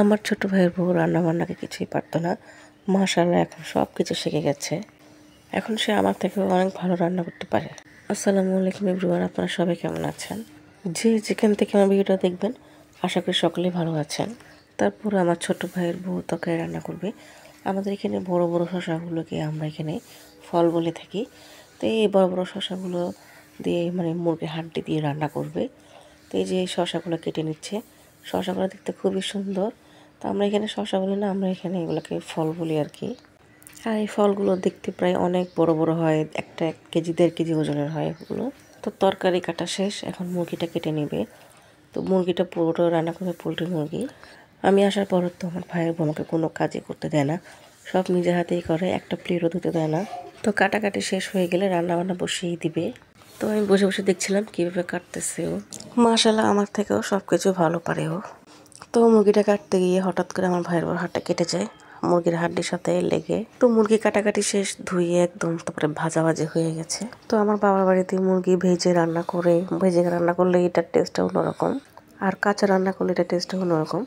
আমার ছোট ভাইয়ের বউ রান্নাবান্নাকে কিছুই পারতো না। মাশাআল্লাহ এখন সব কিছু শিখে গেছে। এখন সে আমার থেকেও অনেক ভালো রান্না করতে পারে। আসসালামু আলাইকুম এভরিওয়ান, আপনারা সবাই কেমন আছেন? যে যেখান থেকে আমার ভিডিওটা দেখবেন আশা করি সকলেই ভালো আছেন। তারপরে আমার ছোট ভাইয়ের বউ তরকারি রান্না করবে। আমাদের এখানে বড় বড় শসাগুলোকে আমরা এখানে ফল বলে থাকি। তো এই বড় বড় শসাগুলো দিয়ে মানে মুরগির হাড্ডি দিয়ে রান্না করবে। তো এই যে শসাগুলো কেটে নিচ্ছে। শসাগুলো দেখতে খুবই সুন্দর। তো আমরা এখানে শসা বলি না, আমরা এখানে এগুলোকে ফল বলি আর কি। আর এই ফলগুলো দেখতে প্রায় অনেক বড় বড় হয়, একটা 1 কেজি 1.5 কেজি ওজনের হয় এগুলো। তো তরকারি কাটা শেষ, এখন মুরগিটা কেটে নেবে। তো মুরগিটা পুরোটা রান্না করবে, পোলট্রি মুরগি। আমি আসার পর তো আমার ভাইয়ের বউ আমাকে কোনো কাজই করতে দেয় না, সব নিজের হাতেই করে, একটা প্লেটও ধুতে দেয় না। তো কাটাকাটি শেষ হয়ে গেলে রান্না বান্না বসিয়েই দিবে। তো আমি বসে বসে দেখছিলাম কীভাবে কাটতেছে ও। মাশাআল্লাহ আমার থেকেও সব কিছু ভালো পারে ও। তো মুরগিটা কাটতে গিয়ে হঠাৎ করে আমার ভাইয়ের বড় হাতটা কেটে যায় মুরগির হাড্ডির সাথে লেগে। তো মুরগি কাটাকাটি শেষ, ধুয়ে একদম তারপরে ভাজাভাজি হয়ে গেছে। তো আমার বাবার বাড়িতে মুরগি ভেজে রান্না করলে এটার টেস্টটা অন্যরকম, আর কাঁচা রান্না করলে এটার টেস্টটা অন্যরকম।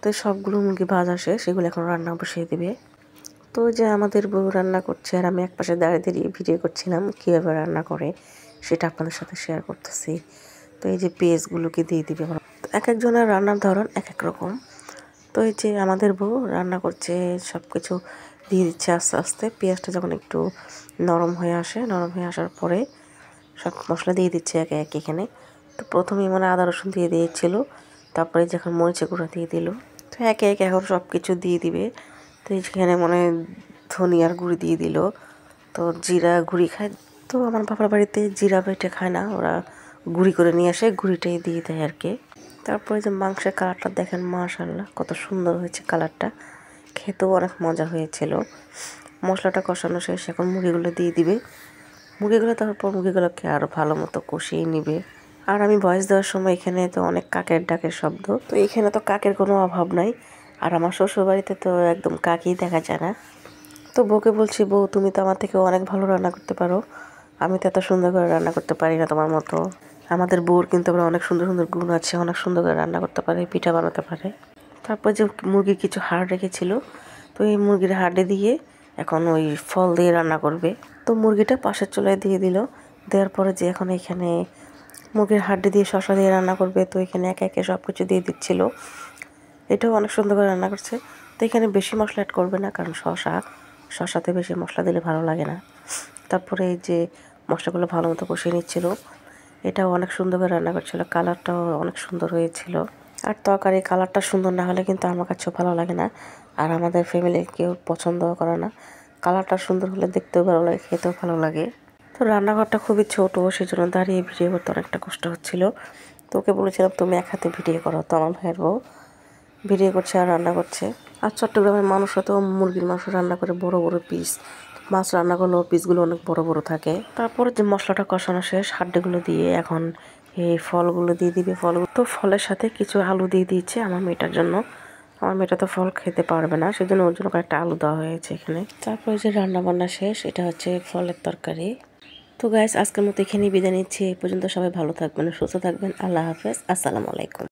তো সবগুলো মুরগি ভাজা শেষ, এগুলো এখন রান্না বসিয়ে দিবে। তো যে আমাদের বউ রান্না করছে আর আমি একপাশে দাঁড়িয়ে দাঁড়িয়ে ভিডিও করছিলাম কীভাবে রান্না করে, সেটা আপনাদের সাথে শেয়ার করতেছি। তো এই যে পেঁয়াজগুলোকে দিয়ে দিবে। এক একজনের রান্নার ধরন এক এক রকম। তো এই যে আমাদের বউ রান্না করছে, সব কিছু দিয়ে দিচ্ছে আস্তে আস্তে। পেঁয়াজটা যখন একটু নরম হয়ে আসার পরে সব মশলা দিয়ে দিচ্ছে একে একে এখানে। তো প্রথমেই মানে আদা রসুন দিয়ে দিয়েছিল, তারপরে যখন মরিচের গুঁড়া দিয়ে দিল। তো একে একে এখন সব কিছু দিয়ে দিবে। তো এখানে মনে ধনিয়ার গুঁড়ি দিয়ে দিল। তো জিরা গুঁড়ি খায়। তো আমার বাবার বাড়িতে জিরা বেটে খায় না, ওরা গুঁড়ি করে নিয়ে আসে, গুঁড়িটাই দিয়ে দেয় আর কি। তারপরে যে মাংসের কালারটা দেখেন, মাশাআল্লাহ কত সুন্দর হয়েছে কালারটা, খেতেও অনেক মজা হয়েছিল। মশলাটা কষানো শেষ, এখন মুরগিগুলো দিয়ে দিবে। তারপর মুরগিগুলোকে আরও ভালো মতো কষিয়ে নিবে। আর আমি ভয়েস দেওয়ার সময় এখানে তো অনেক কাকের ডাকের শব্দ, তো এখানে তো কাকের কোনো অভাব নাই। আর আমার শ্বশুরবাড়িতে তো একদম কাকই দেখা যায় না। তো বউকে বলছি, বউ তুমি তো আমার থেকে অনেক ভালো রান্না করতে পারো, আমি তো এত সুন্দর করে রান্না করতে পারি না তোমার মতো। আমাদের বউর কিন্তু আবার অনেক সুন্দর সুন্দর গুণ আছে, অনেক সুন্দর করে রান্না করতে পারে, পিঠা বানাতে পারে। তারপর যে মুরগির কিছু হাড় রেখেছিল, তো এই মুরগির হাড়ে দিয়ে এখন ওই ফল দিয়ে রান্না করবে। তো মুরগিটা পাশের চুলায় দিয়ে দিল। দেওয়ার পরে যে এখন এখানে মুরগির হাড্ডি দিয়ে শসা দিয়ে রান্না করবে। তো এখানে একে একে সব কিছু দিয়ে দিচ্ছিল। এটাও অনেক সুন্দর করে রান্না করছে। তো এখানে বেশি মশলা অ্যাড করবে না, কারণ শসাতে বেশি মশলা দিলে ভালো লাগে না। তারপরে এই যে মশলাগুলো ভালো মতো কষিয়ে নিচ্ছিল। এটাও অনেক সুন্দর করে রান্না করছিল, কালারটাও অনেক সুন্দর হয়েছিল। আর তরকারি কালারটা সুন্দর না হলে কিন্তু আমার কাছেও ভালো লাগে না, আর আমাদের ফ্যামিলির কেউ পছন্দও করে না। কালারটা সুন্দর হলে দেখতেও ভালো লাগে, খেতেও ভালো লাগে। তো রান্নাঘরটা খুবই ছোটো, সেই জন্য দাঁড়িয়ে ভিডিও করতে অনেকটা কষ্ট হচ্ছিল। তো ওকে বলেছিলাম তুমি এক হাতে ভিডিও করো। তো আমার ভাইয়ের বউ ভিডিও করছে আর রান্না করছে। আর চট্টগ্রামের মানুষরা তো মুরগির মাংস রান্না করে বড় বড় পিস, মাছ রান্না করলেও পিসগুলো অনেক বড় বড় থাকে। তারপরে যে মশলাটা কষানো শেষ, হাড্ডিগুলো দিয়ে এখন এই ফলগুলো দিয়ে দিবে। তো ফলের সাথে কিছু আলু দিয়ে দিয়েছে আমার মেয়েটার জন্য। আমার মেয়েটা তো ফল খেতে পারবে না, সেজন্য ওর জন্য কয়েকটা আলু দেওয়া হয়েছে এখানে। তারপরে যে রান্না বান্না শেষ, এটা হচ্ছে ফলের তরকারি। তো গাইস, আজকের মতো এখানেই বিদায় নিচ্ছি। এই পর্যন্ত সবাই ভালো থাকবেন, সুস্থ থাকবেন। আল্লাহ হাফেজ, আসসালামু আলাইকুম।